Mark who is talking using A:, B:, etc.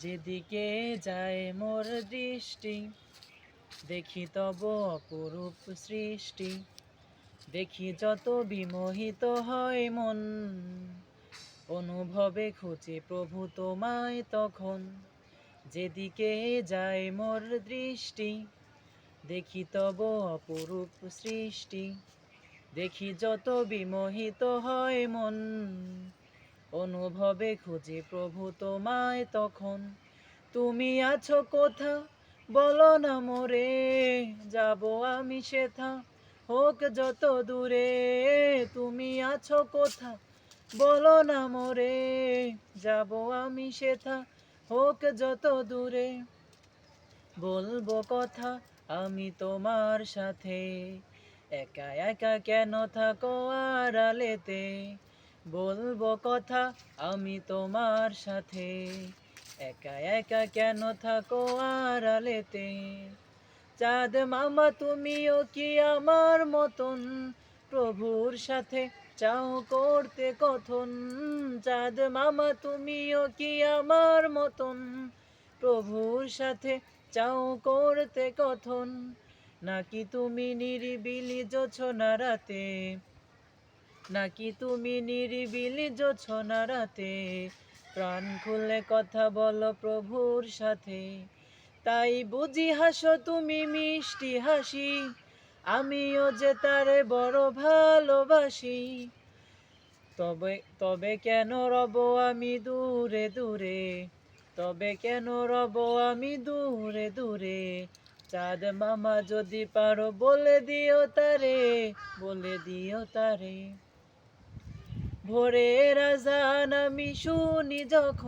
A: যেদিকে যায় মোর দৃষ্টি, দেখি তব অপরূপ সৃষ্টি। দেখি যত বিমোহিত হয় মন, অনুভবে খুঁজে প্রভু তোমায় তখন। যেদিকে যায় মোর দৃষ্টি, দেখি তব অপরূপ সৃষ্টি। দেখি যত বিমোহিত হয় মন, অনুভবে খুঁজে প্রভু তোমায় তখন। তুমি আছো কোথা বলো না মোরে, যাব আমি সেথা হোক যত দূরে। তুমি আছো কোথা বলো না মোরে, যাব আমি সেথা হোক যত দূরে। বলবো কথা আমি তোমার সাথে, একা একা কেন থাকো আড়ালেতে। বলবো কথা আমি তোমার সাথে, একা একা কেন থাকো আড়ালেতে। চাঁদ মামা তুমিও কি আমার মতন, প্রভুর সাথে চাও করতে কথন। চাঁদ মামা তুমিও কি আমার মতন, প্রভুর সাথে চাও করতে কথন। নাকি তুমি নিরিবিলি জোছনা রাতে, নাকি তুমি নিরিবিলি জোছনা রাতে, প্রাণ খুলে কথা বলো প্রভুর সাথে। তাই বুঝি হাসো তুমি মিষ্টি হাসি, আমিও যে তারে বড় ভালোবাসি। তবে তবে কেন রব আমি দূরে দূরে, তবে কেন রব আমি দূরে দূরে। চাঁদ মামা যদি পারো বলে দিও তারে, বলে দিও তারে। ভোরের আজান আমি শুনি যখন,